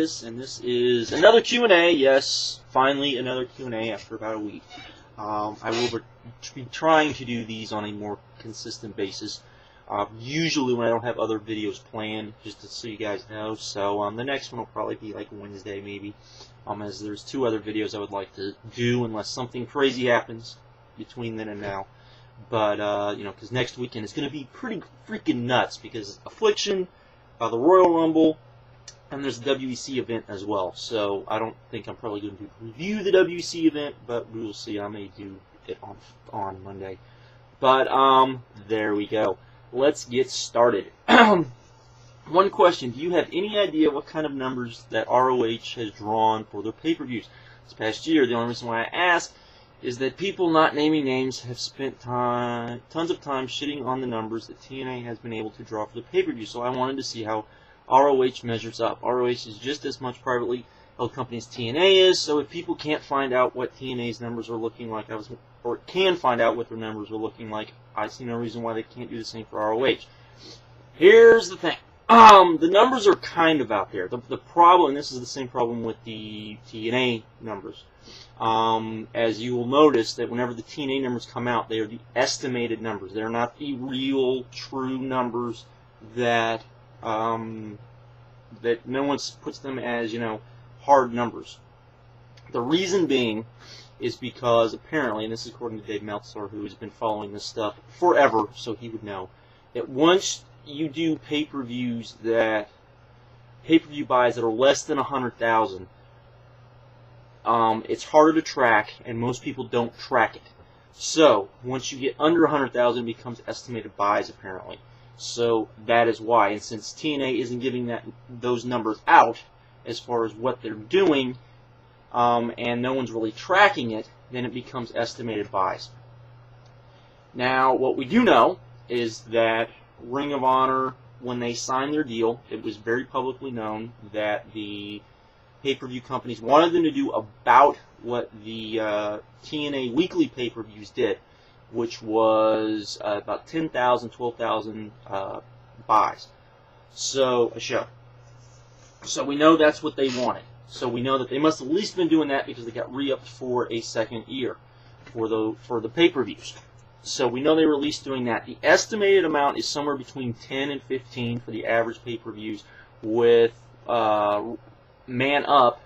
this, and this is another Q&A. Yes, finally another Q&A after about a week. I will be trying to do these on a more consistent basis. Usually when I don't have other videos planned, just so you guys know. So the next one will probably be like Wednesday maybe, as there's 2 other videos I would like to do unless something crazy happens between then and now. But, you know, because next weekend is going to be pretty freaking nuts because Affliction, the Royal Rumble, and there's the WEC event as well. So I don't think I'm probably going to review the WEC event, but we will see. I may do it on Monday. But there we go. Let's get started. One question: do you have any idea what kind of numbers that ROH has drawn for their pay-per-views this past year? The only reason why I ask is that people not naming names have spent tons of time shitting on the numbers that TNA has been able to draw for the pay-per-view. So I wanted to see how ROH measures up. ROH is just as much privately held company as TNA is, so if people can't find out what TNA's numbers are looking like, or can find out what their numbers are looking like, I see no reason why they can't do the same for ROH. Here's the thing. The numbers are kind of out there. The problem, and this is the same problem with the TNA numbers, as you will notice that whenever the TNA numbers come out, they are the estimated numbers. They're not the real, true numbers that that no one puts them as, you know, hard numbers. The reason being is because apparently, and this is according to Dave Meltzer, who has been following this stuff forever, so he would know, that once you do pay-per-view buys that are less than 100,000, it's harder to track, and most people don't track it. So once you get under 100,000, it becomes estimated buys apparently. So that is why, and since TNA isn't giving those numbers out as far as what they're doing, and no one's really tracking it, then it becomes estimated buys. Now, what we do know is that Ring of Honor, when they signed their deal, it was very publicly known that the pay-per-view companies wanted them to do about what the TNA weekly pay-per-views did, which was about 10,000, 12,000 buys. So, a show. So we know that's what they wanted. So we know that they must have at least been doing that because they got re-upped for a second year for the pay-per-views. So we know they were at least doing that. The estimated amount is somewhere between 10 and 15 for the average pay-per-views, with Man Up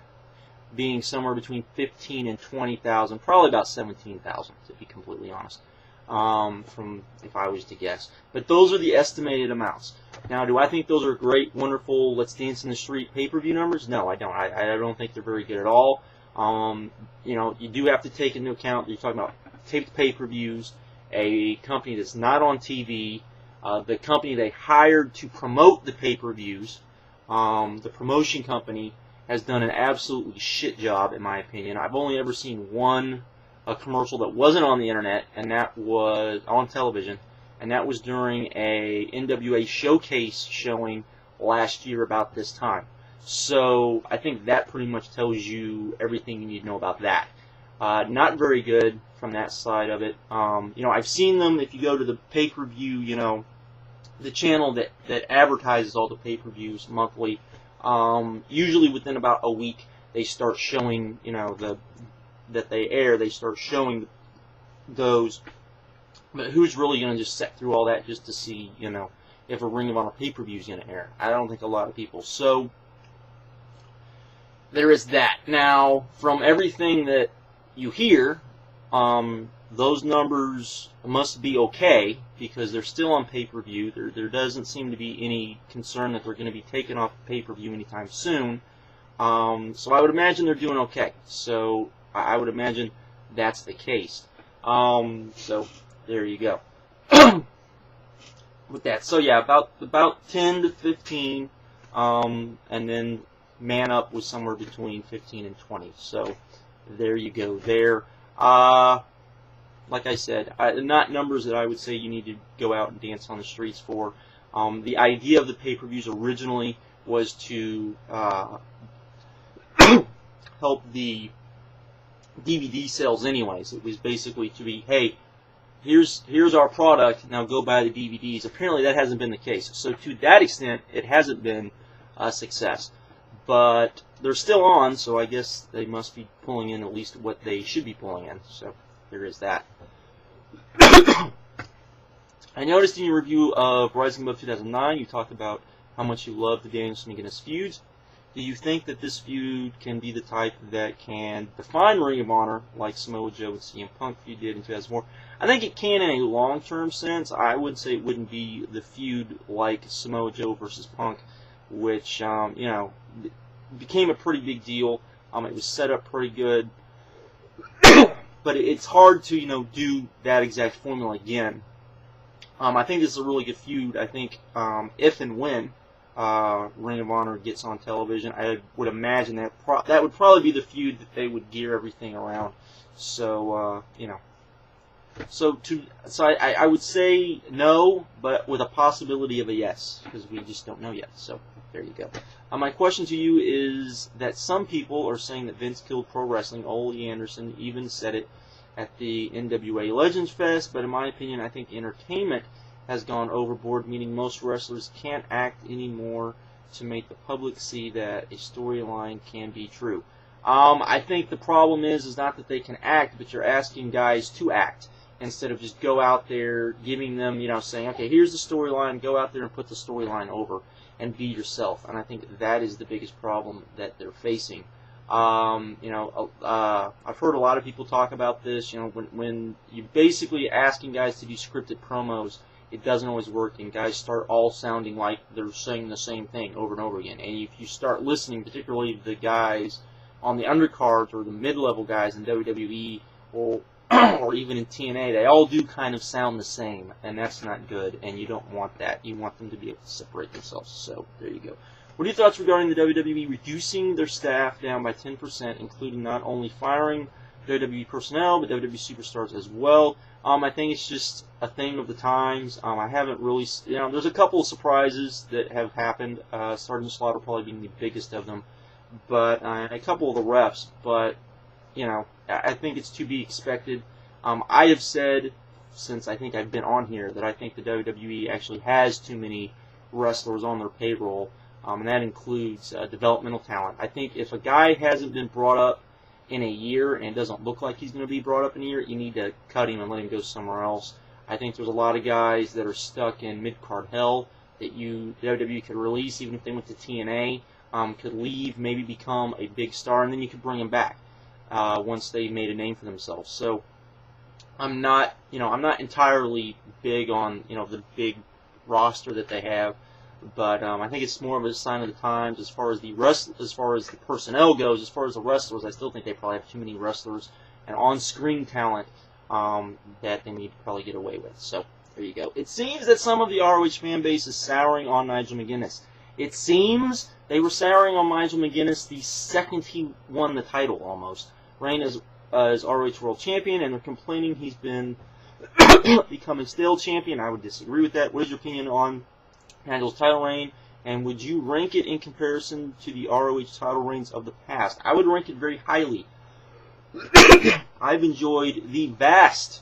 being somewhere between 15 and 20,000, probably about 17,000 to be completely honest, from if I was to guess. But those are the estimated amounts. Now, do I think those are great, wonderful, Let's Dance in the Street pay-per-view numbers? No, I don't. I don't think they're very good at all. You know, you do have to take into account that you're talking about taped pay-per-views, a company that's not on TV, the company they hired to promote the pay-per-views, the promotion company has done an absolutely shit job, in my opinion. I've only ever seen one commercial that wasn't on the internet, and that was on television, and that was during a NWA showcase showing last year about this time. So I think that pretty much tells you everything you need to know about that. Not very good from that side of it. You know, I've seen them, if you go to the pay-per-view, you know, the channel that advertises all the pay-per-views monthly, usually within about a week they start showing, you know, that they air, they start showing those. But who's really going to just sit through all that just to see, you know, if a Ring of Honor pay-per-view is going to air? I don't think a lot of people. So there is that. Now, from everything that you hear, those numbers must be okay because they're still on pay-per-view. There doesn't seem to be any concern that they're going to be taken off pay-per-view anytime soon. So I would imagine they're doing okay. So I would imagine that's the case. So there you go. With that, so yeah, about 10 to 15, and then Man Up was somewhere between 15 and 20. So there you go. There. Like I said, not numbers that I would say you need to go out and dance on the streets for. The idea of the pay-per-views originally was to help the DVD sales anyways. It was basically to be, hey, here's our product, now go buy the DVDs. Apparently that hasn't been the case. So to that extent, it hasn't been a success. but they're still on, so I guess they must be pulling in at least what they should be pulling in. So there is that. I noticed in your review of Rising Above 2009, you talked about how much you love the Danielson McGuinness feuds. Do you think that this feud can be the type that can define Ring of Honor, like Samoa Joe and CM Punk feud did in 2004? I think it can in a long-term sense. I would say it wouldn't be the feud like Samoa Joe versus Punk, which, you know, became a pretty big deal. It was set up pretty good. But it's hard to, you know, do that exact formula again. I think this is a really good feud. I think if and when Ring of Honor gets on television, I would imagine that that would probably be the feud that they would gear everything around. So, you know. So I would say no, but with a possibility of a yes, because we just don't know yet. So there you go. My question to you is that some people are saying that Vince killed Pro Wrestling. Ole Anderson even said it at the NWA Legends Fest, but in my opinion, I think entertainment has gone overboard, meaning most wrestlers can't act anymore to make the public see that a storyline can be true. I think the problem is not that they can act, but you're asking guys to act instead of just go out there giving them, you know, saying, okay, here's the storyline, go out there and put the storyline over and be yourself. And I think that is the biggest problem that they're facing. You know, I've heard a lot of people talk about this. You know, when you basically asking guys to do scripted promos, it doesn't always work, and guys start all sounding like they're saying the same thing over and over again. And if you start listening, particularly the guys on the undercards or the mid-level guys in WWE or even in TNA, they all do kind of sound the same, and that's not good, and you don't want that. You want them to be able to separate themselves. So there you go. What are your thoughts regarding the WWE reducing their staff down by 10%, including not only firing WWE personnel, but WWE superstars as well? I think it's just a thing of the times. I haven't really, you know, there's a couple of surprises that have happened, Sergeant Slaughter probably being the biggest of them, but a couple of the refs, but, you know, I think it's to be expected. I have said, since I think I've been on here, that I think the WWE actually has too many wrestlers on their payroll, and that includes developmental talent. I think if a guy hasn't been brought up in a year and doesn't look like he's going to be brought up in a year, you need to cut him and let him go somewhere else. I think there's a lot of guys that are stuck in mid-card hell that WWE could release, even if they went to TNA, could leave, maybe become a big star, and then you could bring them back once they made a name for themselves. So I'm not entirely big on, you know, the big roster that they have, but I think it's more of a sign of the times as far as the personnel goes. As far as the wrestlers, I still think they probably have too many wrestlers and on-screen talent that they need to probably get away with. So there you go. It seems that some of the ROH fan base is souring on Nigel McGuinness. It seems they were souring on Nigel McGuinness the second he won the title, almost. Reign as ROH World Champion, and they're complaining he's been becoming stale champion. I would disagree with that. What is your opinion on Nigel's title reign, and would you rank it in comparison to the ROH title reigns of the past? I would rank it very highly. I've enjoyed the vast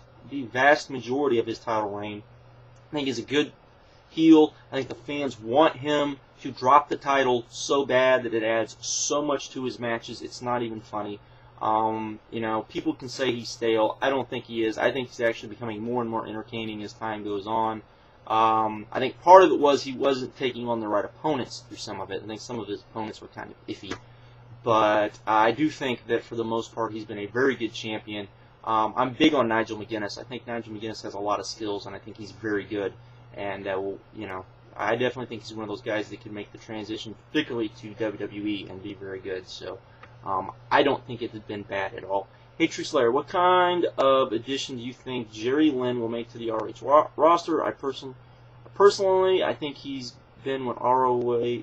majority of his title reign. I think he's a good heel. I think the fans want him to drop the title so bad that it adds so much to his matches. It's not even funny. You know, people can say he's stale. I don't think he is. I think he's actually becoming more and more entertaining as time goes on. I think part of it was he wasn't taking on the right opponents through some of it. I think some of his opponents were kind of iffy. But I do think that for the most part he's been a very good champion. I'm big on Nigel McGuinness. I think Nigel McGuinness has a lot of skills, and I think he's very good. And, you know, I definitely think he's one of those guys that can make the transition, particularly to WWE, and be very good. So I don't think it has been bad at all. Hey, Truthslayer, what kind of addition do you think Jerry Lynn will make to the ROH roster? Personally, I think he's been what ROH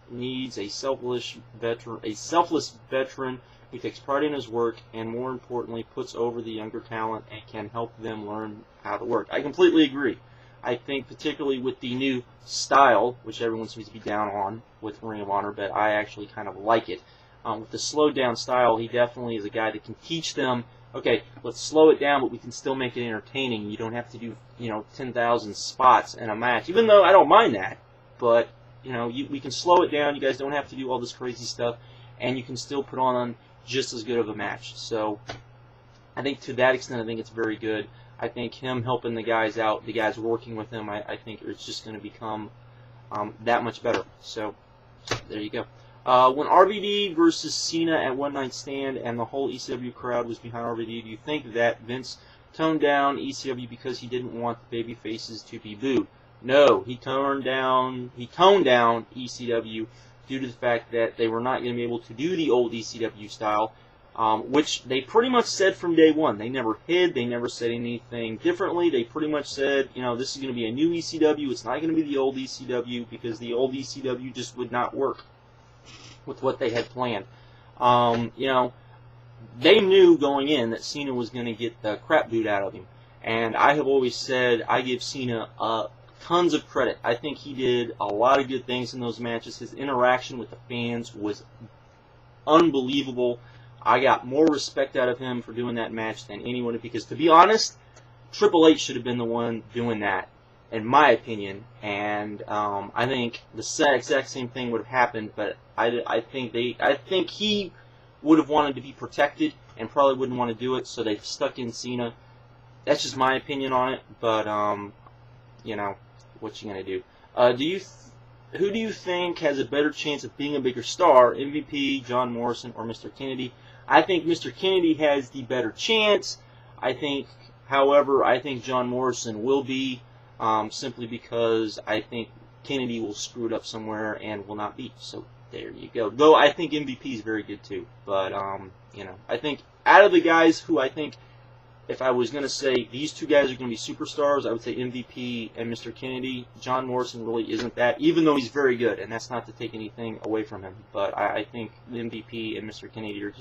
needs, a selfless veteran who takes pride in his work and, more importantly, puts over the younger talent and can help them learn how to work. I completely agree. I think particularly with the new style, which everyone seems to be down on with Ring of Honor, but I actually kind of like it. With the slowed down style, he definitely is a guy that can teach them, okay, let's slow it down, but we can still make it entertaining. You don't have to do, 10,000 spots in a match, even though I don't mind that. But we can slow it down. You guys don't have to do all this crazy stuff, and you can still put on just as good of a match. So I think to that extent, I think it's very good. I think him helping the guys out, the guys working with him, I think it's just going to become that much better. So there you go. When RVD versus Cena at One Night Stand and the whole ECW crowd was behind RVD, do you think that Vince toned down ECW because he didn't want the baby faces to be booed? No, he toned down ECW due to the fact that they were not going to be able to do the old ECW style, which they pretty much said from day one. They never hid, they never said anything differently. They pretty much said, this is going to be a new ECW, it's not going to be the old ECW, because the old ECW just would not work with what they had planned. They knew going in that Cena was going to get the crap booed out of him. And I have always said I give Cena tons of credit. I think he did a lot of good things in those matches. His interaction with the fans was unbelievable. I got more respect out of him for doing that match than anyone, because to be honest, Triple H should have been the one doing that, in my opinion. And I think the exact same thing would have happened, but I think he would have wanted to be protected and probably wouldn't want to do it, so they stuck in Cena. That's just my opinion on it, but what you gonna do? Who do you think has a better chance of being a bigger star, MVP, John Morrison, or Mr. Kennedy? I think Mr. Kennedy has the better chance. However, I think John Morrison will be, simply because I think Kennedy will screw it up somewhere and will not be. So there you go. Though I think MVP is very good too. But I think out of the guys who I think, if I was going to say these two guys are going to be superstars, I would say MVP and Mr. Kennedy. John Morrison really isn't that, even though he's very good, and that's not to take anything away from him. But I think MVP and Mr. Kennedy are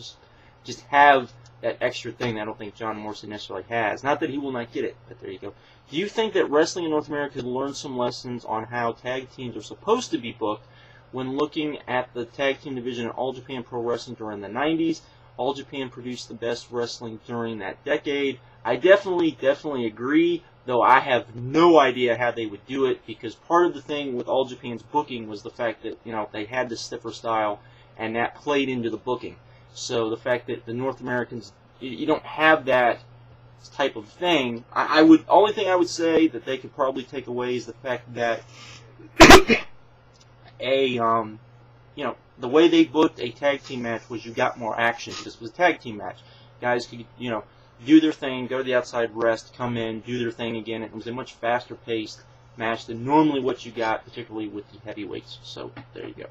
just have that extra thing that I don't think John Morrison necessarily has. Not that he will not get it, but there you go. Do you think that wrestling in North America could learn some lessons on how tag teams are supposed to be booked when looking at the tag team division in All Japan Pro Wrestling during the 90s? All Japan produced the best wrestling during that decade. I definitely agree, though I have no idea how they would do it, because part of the thing with All Japan's booking was the fact that, they had the stiffer style, and that played into the booking. So the fact that the North Americans, you don't have that type of thing, only thing I would say that they could probably take away is the fact that the way they booked a tag team match was you got more action. This was a tag team match. Guys could, do their thing, go to the outside, rest, come in, do their thing again. It was a much faster paced match than normally what you got, particularly with the heavyweights. So there you go.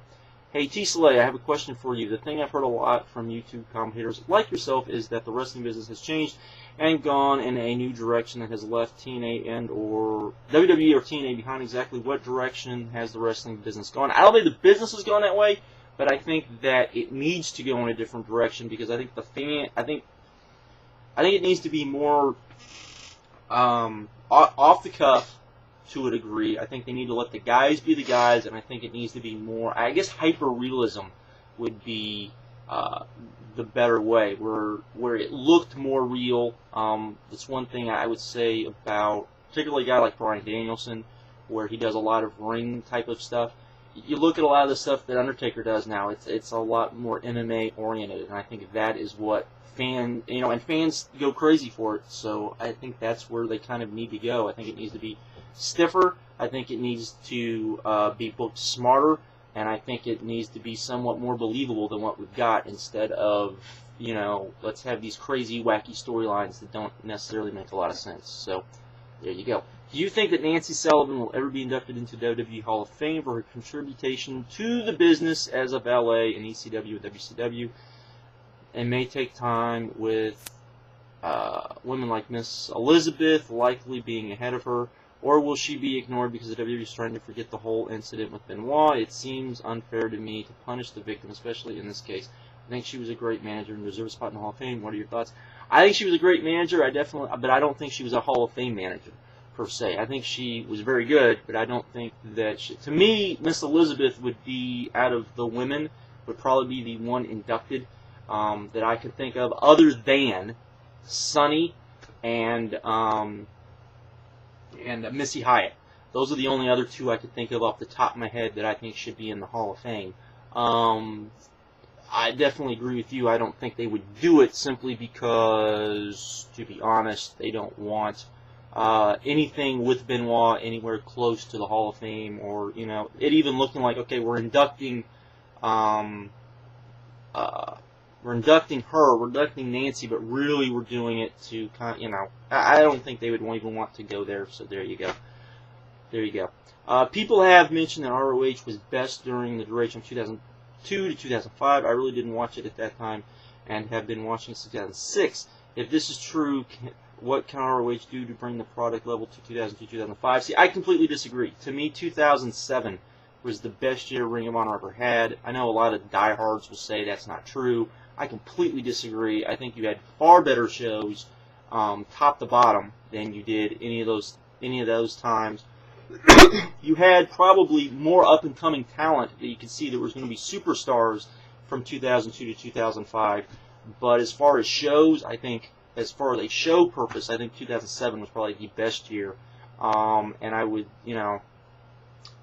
Hey, TCLA, I have a question for you. The thing I've heard a lot from YouTube commentators like yourself is that the wrestling business has changed and gone in a new direction that has left TNA or WWE or TNA behind. Exactly what direction has the wrestling business gone? I don't think the business has gone that way, but I think that it needs to go in a different direction, because I think I think it needs to be more off the cuff to a degree. I think they need to let the guys be the guys, and I think it needs to be more, I guess, hyper-realism would be the better way, where it looked more real. That's one thing I would say about particularly a guy like Bryan Danielson, where he does a lot of ring type of stuff. You look at a lot of the stuff that Undertaker does now, it's a lot more MMA oriented, and I think that is what fans go crazy for it. So I think that's where they kind of need to go. I think it needs to be stiffer. I think it needs to be booked smarter, and I think it needs to be somewhat more believable than what we've got, instead of, let's have these crazy, wacky storylines that don't necessarily make a lot of sense. So there you go. Do you think that Nancy Sullivan will ever be inducted into WWE Hall of Fame for her contribution to the business as of LA and ECW and WCW? It may take time, with women like Miss Elizabeth likely being ahead of her. Or will she be ignored because the WWE is trying to forget the whole incident with Benoit? It seems unfair to me to punish the victim, especially in this case. I think she was a great manager and deserves a spot in the Hall of Fame. What are your thoughts? I think she was a great manager, but I don't think she was a Hall of Fame manager, per se. I think she was very good, but I don't think that to me, Miss Elizabeth would be, out of the women, would probably be the one inducted that I could think of, other than Sunny and Missy Hyatt. Those are the only other two I could think of off the top of my head that I think should be in the Hall of Fame. I definitely agree with you. I don't think they would do it simply because, to be honest, they don't want anything with Benoit anywhere close to the Hall of Fame, or, you know, it even looking like, okay, we're inducting her, we're inducting Nancy, but really we're doing it to kind of, you know, I don't think they would even want to go there. So there you go. There you go. People have mentioned that ROH was best during the duration of 2002 to 2005. I really didn't watch it at that time, and have been watching it since 2006. If this is true, what can ROH do to bring the product level to 2002, 2005? See, I completely disagree. To me, 2007 was the best year Ring of Honor ever had. I know a lot of diehards will say that's not true. I completely disagree. I think you had far better shows, top to bottom, than you did any of those times. You had probably more up-and-coming talent that you could see that was going to be superstars from 2002 to 2005. But as far as shows, I think, as far as a show purpose, I think 2007 was probably the best year. And I would, you know,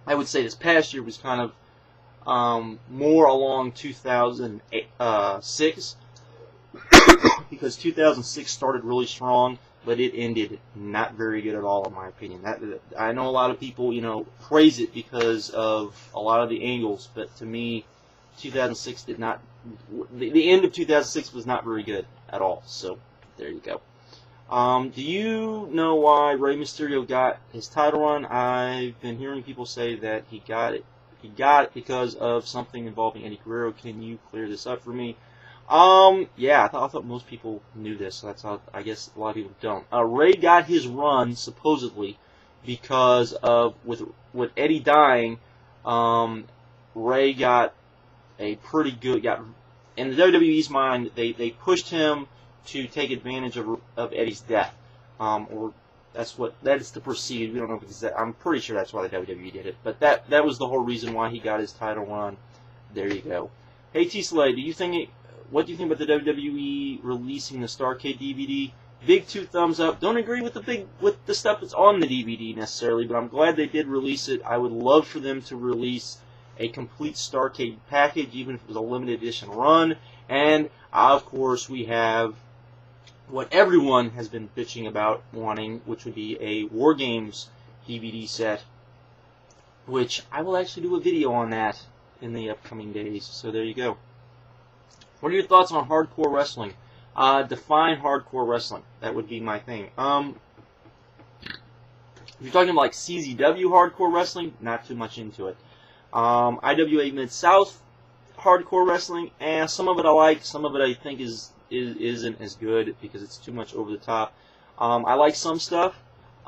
I would say this past year was kind of more along 2006, because 2006 started really strong, but it ended not very good at all, in my opinion. I know a lot of people, you know, praise it because of a lot of the angles, but to me, 2006 did not. The end of 2006 was not very good at all. So there you go. Do you know why Rey Mysterio got his title run? I've been hearing people say that he got it. He got it because of something involving Eddie Guerrero. Can you clear this up for me? Yeah, I thought most people knew this. So that's how, I guess a lot of people don't. Rey got his run supposedly because of with Eddie dying. Rey got a pretty good. In the WWE's mind, they pushed him to take advantage of Eddie's death, or that is the perceived. We don't know if it's that. I'm pretty sure that's why the WWE did it, but that was the whole reason why he got his title run. There you go. Hey TSLA, what do you think about the WWE releasing the Starrcade DVD? Big 2 thumbs up. Don't agree with the stuff that's on the DVD necessarily, but I'm glad they did release it. I would love for them to release a complete Starrcade package, even if it was a limited edition run. And of course, we have what everyone has been bitching about wanting, which would be a War Games DVD set, which I will actually do a video on that in the upcoming days. So there you go. What are your thoughts on hardcore wrestling? Define hardcore wrestling. That would be my thing. If you're talking about like CZW hardcore wrestling, not too much into it. IWA Mid-South hardcore wrestling, some of it I like, some of it I think isn't as good because it's too much over the top. I like some stuff.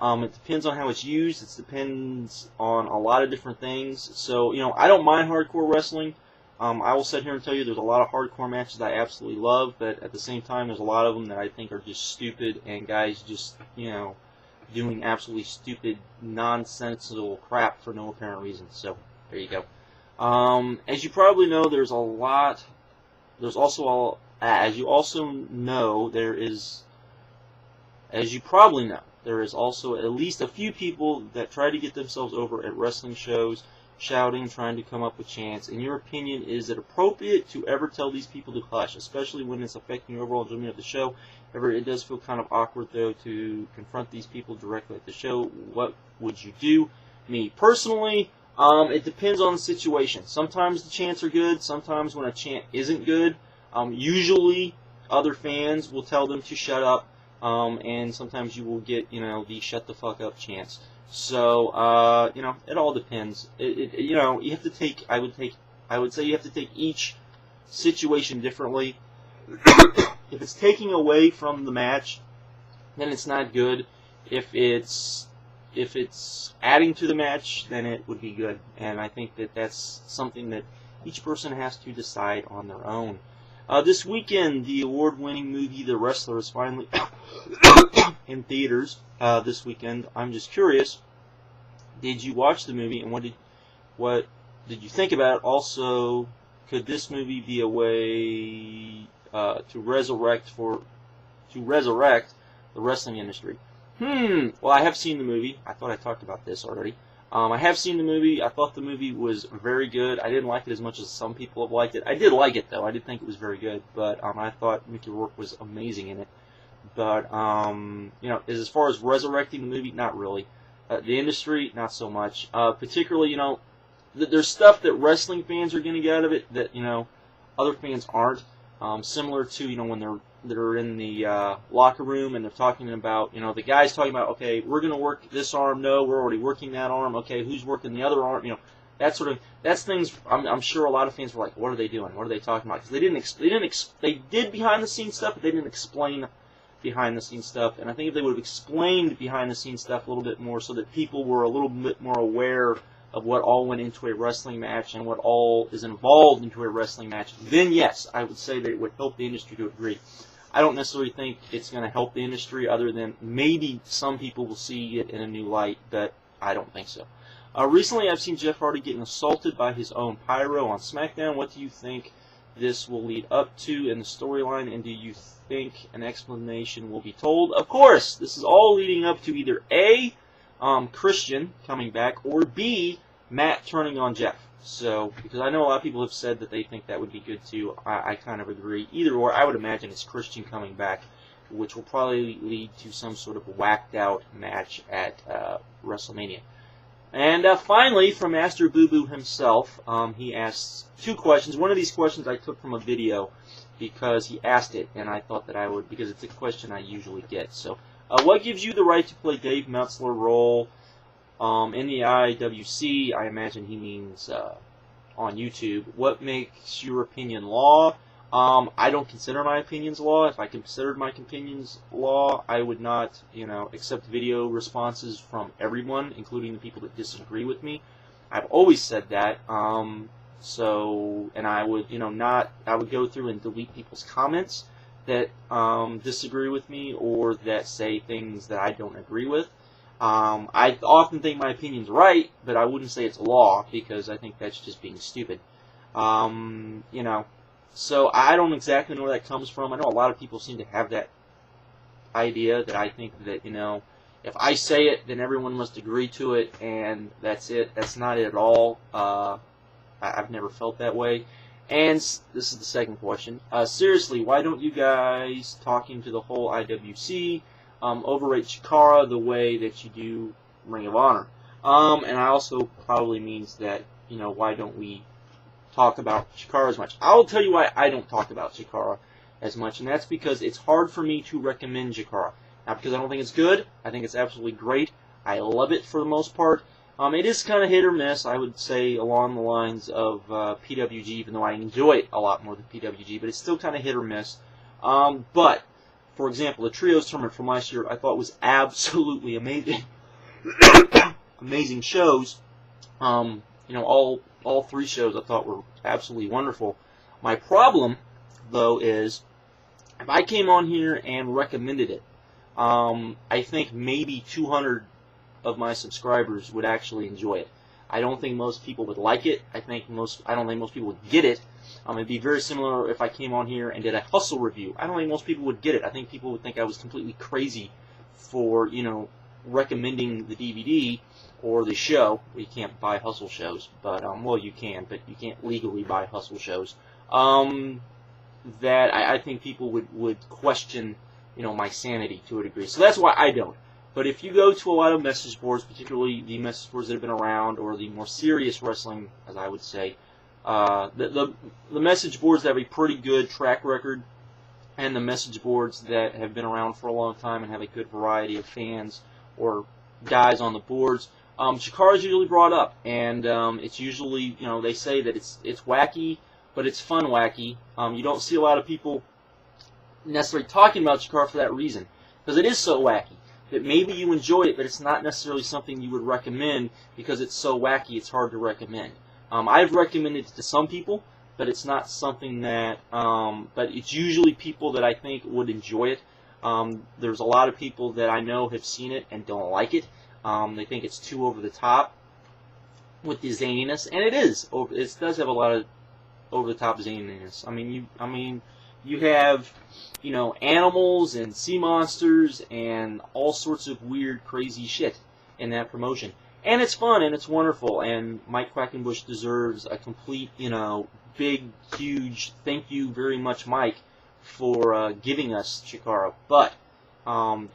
It depends on how it's used. It depends on a lot of different things. So, you know, I don't mind hardcore wrestling. I will sit here and tell you there's a lot of hardcore matches that I absolutely love, but at the same time there's a lot of them that I think are just stupid and guys just, you know, doing absolutely stupid, nonsensical crap for no apparent reason. So, there you go. As you probably know, there is, also at least a few people that try to get themselves over at wrestling shows, shouting, trying to come up with chants. In your opinion, is it appropriate to ever tell these people to hush, especially when it's affecting your overall enjoyment of the show? However, it does feel kind of awkward, though, to confront these people directly at the show. What would you do? Me, personally, it depends on the situation. Sometimes the chants are good. Sometimes when a chant isn't good, usually other fans will tell them to shut up, and sometimes you will get, you know, the shut the fuck up chants. So, you know, it all depends. You know, you have to take, I would say you have to take each situation differently. If it's taking away from the match, then it's not good. If it's adding to the match, then it would be good. And I think that that's something that each person has to decide on their own. This weekend, the award-winning movie The Wrestler is finally in theaters this weekend. I'm just curious, did you watch the movie, and what did you think about it? Also, could this movie be a way to resurrect the wrestling industry? Well, I have seen the movie. I thought I talked about this already. I have seen the movie. I thought the movie was very good. I didn't like it as much as some people have liked it. I did like it, though. I did think it was very good. But I thought Mickey Rourke was amazing in it. But, you know, as far as resurrecting the movie, not really. The industry, not so much. Particularly, you know, there's stuff that wrestling fans are going to get out of it that, you know, other fans aren't. Similar to, you know, when they're in the locker room and they're talking about, you know, the guy's talking about, okay, we're going to work this arm. No, we're already working that arm. Okay, who's working the other arm? You know, that's things. I'm sure a lot of fans were like, what are they doing? What are they talking about? Because they did behind the scenes stuff, but they didn't explain behind the scenes stuff. And I think if they would have explained behind the scenes stuff a little bit more, so that people were a little bit more aware of what all went into a wrestling match and what all is involved into a wrestling match, then yes, I would say that it would help the industry to a degree. I don't necessarily think it's going to help the industry, other than maybe some people will see it in a new light, but I don't think so. Recently, I've seen Jeff Hardy getting assaulted by his own pyro on SmackDown. What do you think this will lead up to in the storyline, and do you think an explanation will be told? Of course, this is all leading up to either A, Christian coming back, or B, Matt turning on Jeff. So, because I know a lot of people have said that they think that would be good too. I kind of agree. Either or, I would imagine it's Christian coming back, which will probably lead to some sort of whacked out match at WrestleMania. And finally, from Master Boo Boo himself, he asks 2 questions. One of these questions I took from a video because he asked it, and I thought that I would, because it's a question I usually get. So, what gives you the right to play Dave Meltzer role in the IWC? I imagine he means on YouTube. What makes your opinion law? I don't consider my opinions law. If I considered my opinions law, I would not, you know, accept video responses from everyone, including the people that disagree with me. I've always said that. And I would, you know, I would go through and delete people's comments that disagree with me or that say things that I don't agree with. I often think my opinion's right, but I wouldn't say it's law, because I think that's just being stupid. You know, so I don't exactly know where that comes from. I know a lot of people seem to have that idea that I think that, you know, if I say it, then everyone must agree to it, and that's it. That's not it at all. I've never felt that way. And this is the second question. Seriously, why don't you guys, talking to the whole IWC, overrate Chikara the way that you do Ring of Honor? And I also probably means that, you know, why don't we talk about Chikara as much? I'll tell you why I don't talk about Chikara as much, and that's because it's hard for me to recommend Chikara. Not because I don't think it's good. I think it's absolutely great. I love it for the most part. It is kind of hit or miss, I would say, along the lines of PWG, even though I enjoy it a lot more than PWG, but it's still kind of hit or miss. But, for example, the Trios tournament from last year I thought was absolutely amazing. Amazing shows. You know, all 3 shows I thought were absolutely wonderful. My problem, though, is if I came on here and recommended it, I think maybe 200 of my subscribers would actually enjoy it. I don't think most people would like it. I don't think most people would get it. It'd be very similar if I came on here and did a Hustle review. I don't think most people would get it. I think people would think I was completely crazy for, you know, recommending the DVD or the show. You can't buy Hustle shows, but well, you can, but you can't legally buy Hustle shows. That I think people would question, you know, my sanity to a degree. So that's why I don't. But if you go to a lot of message boards, particularly the message boards that have been around, or the more serious wrestling, as I would say, the message boards that have a pretty good track record, and the message boards that have been around for a long time and have a good variety of fans or guys on the boards, Chikara is usually brought up, and it's usually, you know, they say that it's wacky, but it's fun wacky. You don't see a lot of people necessarily talking about Chikara for that reason, because it is so wacky that maybe you enjoy it, but it's not necessarily something you would recommend because it's so wacky it's hard to recommend. I've recommended it to some people, but it's not something that, but it's usually people that I think would enjoy it. There's a lot of people that I know have seen it and don't like it. They think it's too over the top with the zaniness, and it is. It does have a lot of over the top zaniness. I mean, you have, you know, animals and sea monsters and all sorts of weird, crazy shit in that promotion. And it's fun, and it's wonderful, and Mike Quackenbush deserves a complete, big, huge thank you very much, Mike, for giving us Chikara. But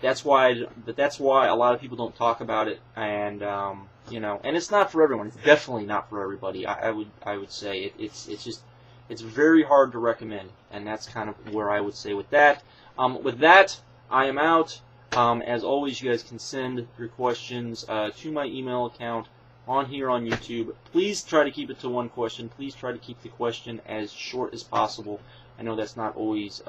that's why a lot of people don't talk about it, and and it's not for everyone. It's definitely not for everybody. I would say it's very hard to recommend, and that's kind of where I would say with that. With that, I am out. As always, you guys can send your questions to my email account on here on YouTube. Please try to keep it to one question. Please try to keep the question as short as possible. I know that's not always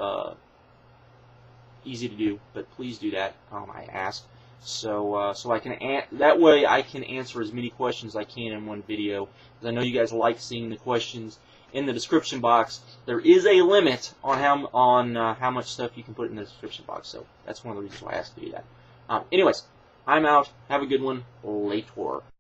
easy to do, but please do that. I ask so I can that way I can answer as many questions as I can in one video. Because I know you guys like seeing the questions in the description box. There is a limit on how much stuff you can put in the description box, so that's one of the reasons why I asked to do that. Anyways, I'm out. Have a good one. Later.